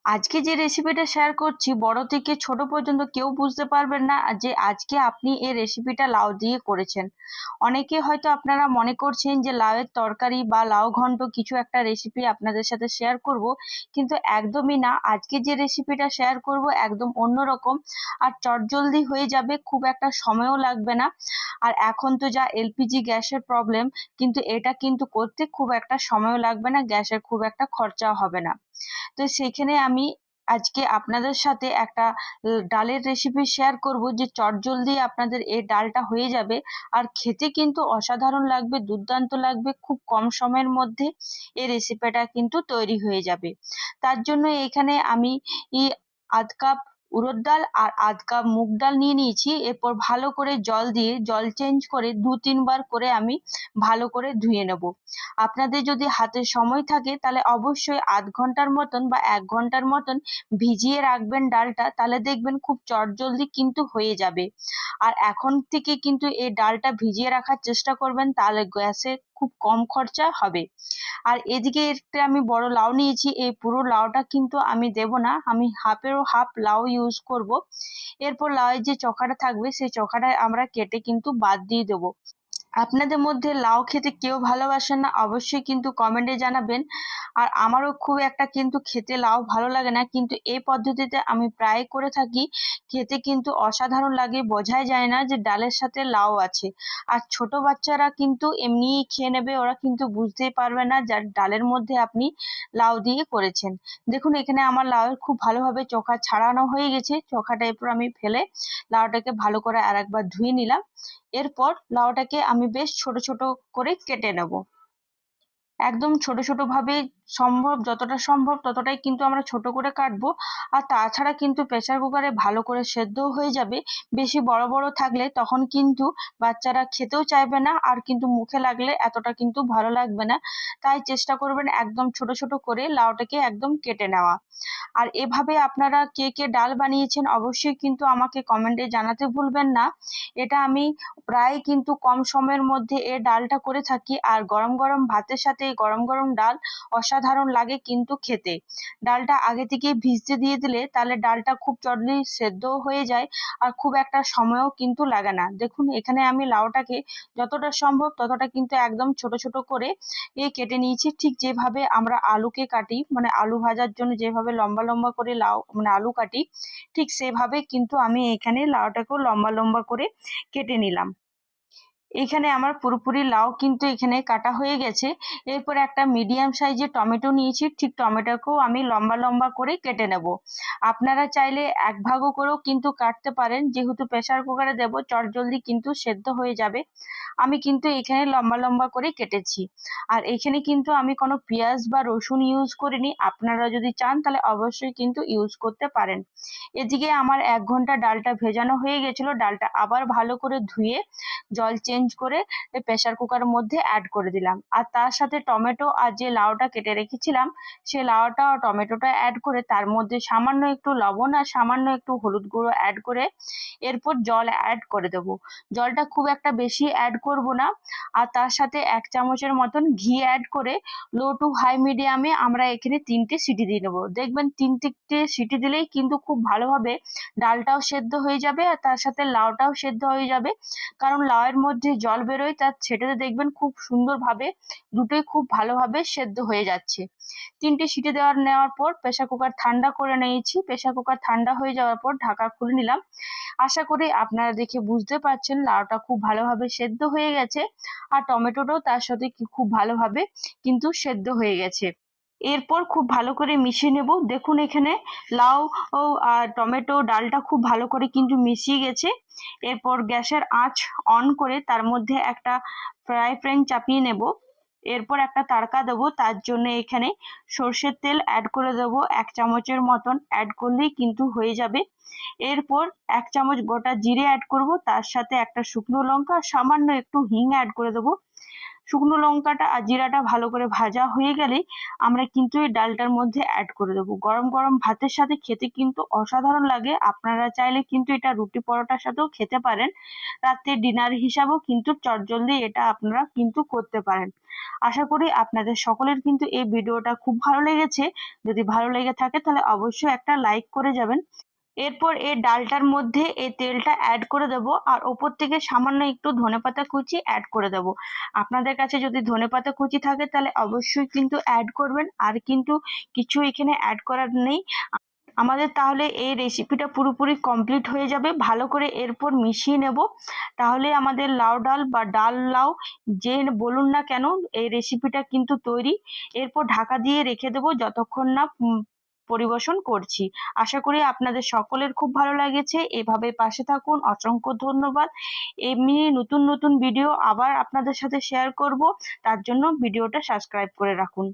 আজকে যে রেসিপিটা শেয়ার করছি বড় থেকে ছোট পর্যন্ত কেউ বুঝতে পারবেন না যে আজকে আপনি এই রেসিপিটা লাউ দিয়ে করেছেন। অনেকে হয়তো আপনারা মনে করছেন যে লাউয়ের তরকারি বা লাউ ঘন্ট কিছু একটা রেসিপি আপনাদের সাথে শেয়ার করব, কিন্তু একদমই না। আজকে যে রেসিপিটা শেয়ার করব একদম অন্যরকম আর চটজলদি হয়ে যাবে, খুব একটা সময়ও লাগবে না। আর এখন তো যা এলপিজি গ্যাসের প্রবলেম, কিন্তু এটা কিন্তু করতে খুব একটা সময়ও লাগবে না, গ্যাসের খুব একটা খরচাও হবে না। তো সেখানে আমি আজকে আপনাদের সাথে একটা ডালের রেসিপি শেয়ার করব যে চটজলদি আপনাদের এই ডালটা হয়ে যাবে। আর খেতে কিন্তু অসাধারণ লাগবে, দুর্দান্ত লাগবে, খুব কম সময়ের মধ্যে এই রেসিপিটা কিন্তু তৈরি হয়ে যাবে। তার জন্য এখানে আমি আধ কাপ উড়দ ডাল আর আধ কাপ মুগ ডাল নিয়ে নিয়েছি। এরপর ভালো করে জল দিয়ে জল চেঞ্জ করে ২-৩ বার করে আমি ভালো করে ধুয়ে নেব। আপনাদের যদি হাতে সময় থাকে তাহলে অবশ্যই আধ ঘন্টার মতন বা ১ ঘন্টার মতন ভিজিয়ে রাখবেন ডালটা, তাহলে দেখবেন খুব চটজলদি কিন্তু হয়ে যাবে। আর এখন থেকে কিন্তু এই ডালটা ভিজিয়ে রাখার চেষ্টা করবেন, তাহলে গ্যাসে খুব কম খরচা হবে। আর এদিকে একটা আমি বড় লাউ নিয়েছি, এই পুরো লাউটা কিন্তু আমি দেব না, আমি হাফেরও হাফ লাউ ইউজ করব। এরপর লাউয়ের যে চোখাটা থাকবে সেই চোখাটা আমরা কেটে কিন্তু বাদ দিয়ে দেবো। আপনাদের মধ্যে লাউ খেতে কেউ ভালোবাসেন না অবশ্যই কিন্তু কমেন্টে জানাবেন। আর আমারও খুব একটা কিন্তু খেতে লাউ ভালো লাগে না, কিন্তু এই পদ্ধতিতে আমি প্রায় করে থাকি। খেতে কিন্তু অসাধারণ লাগে, বোঝাই যায় না যে ডালের সাথে লাউ আছে। আর ছোট বাচ্চারা কিন্তু এমনিই খেয়ে নেবে, ওরা কিন্তু বুঝতেই পারবে না যার ডালের মধ্যে আপনি লাউ দিয়ে করেছেন। দেখুন এখানে আমার লাউয়ের খুব ভালোভাবে চোখা ছাড়ানো হয়ে গেছে, চোখাটা এরপর আমি ফেলে লাউটাকে ভালো করে আরেকবার ধুয়ে নিলাম। এরপর লাউটাকে আমি বেশ ছোট ছোট করে কেটে নেব। একদম ছোট ছোট ভাবে সম্ভব, যতটা সম্ভব ততটাই কিন্তু আমরা ছোট করে কাটবো। আর তাছাড়া কিন্তু প্রেসার কুকারে ভালো করে সেদ্ধও হয়ে যাবে। বেশি বড় বড় থাকলে তখন কিন্তু বাচ্চারা খেতেও চাইবে না, আর কিন্তু মুখে লাগলে এতটা কিন্তু ভালো লাগবে না। তাই চেষ্টা করবেন একদম ছোট ছোট করে লাউটাকে একদম কেটে নেওয়া। আর এভাবে আপনারা কে কে ডাল বানিয়েছেন অবশ্যই কিন্তু আমাকে কমেন্টে জানাতে ভুলবেন না। এটা আমি প্রায় কিন্তু কম সময়ের মধ্যে এই ডালটা করে থাকি। আর গরম গরম ভাতের সাথে গরম গরম ডাল অসাধারণ লাগে কিন্তু খেতে। ডালটা আগে থেকে ভিজতে দিয়ে দিলে তাহলে ডালটা খুব জলদি সেদ্ধও হয়ে যায়, আর খুব একটা সময়ও কিন্তু লাগে না। দেখুন এখানে আমি লাউটাকে যতটা সম্ভব ততটা কিন্তু একদম ছোট ছোট করে কেটে নিয়েছি, ঠিক যেভাবে আমরা আলুকে কাটি, মানে আলু ভাজার জন্য যেভাবে লম্বা লম্বা করে লাউ মানে আলু কাটি, ঠিক সেভাবে কিন্তু আমি এখানে লাউটাকেও লম্বা লম্বা করে কেটে নিলাম। এখানে আমার পুরোপুরি লাউ কিন্তু এখানে কাটা হয়ে গেছে। এরপর একটা মিডিয়াম সাইজের টমেটো নিয়েছি, ঠিক টমেটোকেও আমি লম্বা লম্বা করে কেটে নেব। আপনারা চাইলে এক ভাগও করেও কিন্তু কাটতে পারেন, যেহেতু প্রেসার কুকারে দেবো চটজলদি কিন্তু সেদ্ধ হয়ে যাবে। আমি কিন্তু এখানে লম্বা লম্বা করে কেটেছি। আর এখানে কিন্তু আমি কোনো পেঁয়াজ বা রসুন ইউজ করিনি, আপনারা যদি চান তাহলে অবশ্যই কিন্তু ইউজ করতে পারেন। এদিকে আমার ১ ঘন্টা ডালটা ভেজানো হয়ে গেছিল, ডালটা আবার ভালো করে ধুয়ে জল চেঞ্জ করে প্রেসার কুকারের মধ্যে অ্যাড করে দিলাম। আর তার সাথে টমেটো আর যে লাউটা কেটে রেখেছিলাম সেই লাউটা আর টমেটোটা অ্যাড করে তার মধ্যে সামান্য একটু লবণ আর সামান্য একটু হলুদ গুঁড়ো অ্যাড করে এরপর জল অ্যাড করে দেবো। জলটা খুব একটা বেশি অ্যাড করব না। আর তার সাথে ১ চামচের মতন ঘি অ্যাড করে লো টু হাই মিডিয়ামে আমরা এখানে ৩টে সিটি দিয়ে নেবো। দেখবেন ৩টে সিটি দিলেই কিন্তু খুব ভালোভাবে ডালটাও সেদ্ধ হয়ে যাবে আর তার সাথে লাউটাও সেদ্ধ হয়ে যাবে। কারণ লাউয়ের মধ্যে জল বেরোয়, তার সেটাতে দেখবেন খুব সুন্দরভাবে দুটোই খুব ভালোভাবে সেদ্ধ হয়ে যাচ্ছে। ৩টে সিটি নেওয়ার পর প্রেসার কুকার ঠান্ডা করে নিয়েছি। প্রেসার কুকার ঠান্ডা হয়ে যাওয়ার পর ঢাকা খুলে নিলাম। আশা করি আপনারা দেখে বুঝতে পারছেন লাউটা খুব ভালোভাবে সেদ্ধ হয়ে গেছে, আর টমেটোটাও তার সাথে খুব ভালোভাবে কিন্তু সেদ্ধ হয়ে গেছে। এরপর খুব ভালো করে মিশিয়ে নেব। দেখুন এখানে লাউ ও আর টমেটো ডালটা খুব ভালো করে কিন্তু মিশিয়ে গেছে। এরপর গ্যাসের আঁচ অন করে তার মধ্যে একটা ফ্রাই প্যান চাপিয়ে নেব। এরপর একটা তাড়কা দেবো, তার জন্য এখানে সর্ষের তেল অ্যাড করে দেবো ১ চামচের মতন, অ্যাড করলেই কিন্তু হয়ে যাবে। এরপর ১ চামচ গোটা জিরে অ্যাড করব, তার সাথে একটা শুকনো লঙ্কা, সামান্য একটু হিং অ্যাড করে দেবো। শুকনো লঙ্কাটা আর জিরাটা ভালো করে ভাজা হয়ে গেলেই আমরা কিন্তু এই ডালটার মধ্যে অ্যাড করে দেবো। গরম গরম ভাতের সাথে খেতে কিন্তু অসাধারণ লাগে। আপনারা চাইলে কিন্তু এটা রুটি পরোটার সাথেও খেতে পারেন। রাতে ডিনার হিসাবেও কিন্তু চটজলদি এটা আপনারা কিন্তু করতে পারেন। আশা করি আপনাদের সকলের কিন্তু এই ভিডিওটা খুব ভালো লেগেছে। যদি ভালো লেগে থাকে তাহলে অবশ্যই একটা লাইক করে যাবেন। এরপর এই ডালটার মধ্যে এই তেলটা অ্যাড করে দেব আর ওপর থেকে সামান্য একটু ধনেপাতা কুচি অ্যাড করে দেব। আপনাদের কাছে যদি ধনেপাতা কুচি থাকে তাহলে অবশ্যই কিন্তু অ্যাড করবেন, আর কিন্তু কিছু এখানে অ্যাড করার নেই। আমাদের তাহলে এই রেসিপিটা পুরোপুরি কমপ্লিট হয়ে যাবে। ভালো করে এরপর মিশিয়ে নেব, তাহলে আমাদের লাউ ডাল বা ডাল লাউ যে বলুন না কেন এই রেসিপিটা কিন্তু তৈরি। এরপর ঢাকা দিয়ে রেখে দেবো যতক্ষণ না পরিবেশন করছি। আশা করি আপনাদের সকলের খুব ভালো লেগেছে। এভাবে পাশে থাকুন। অসংখ্য ধন্যবাদ। এমনি নতুন নতুন ভিডিও আবার আপনাদের সাথে শেয়ার করব, তার জন্য ভিডিওটা সাবস্ক্রাইব করে রাখুন।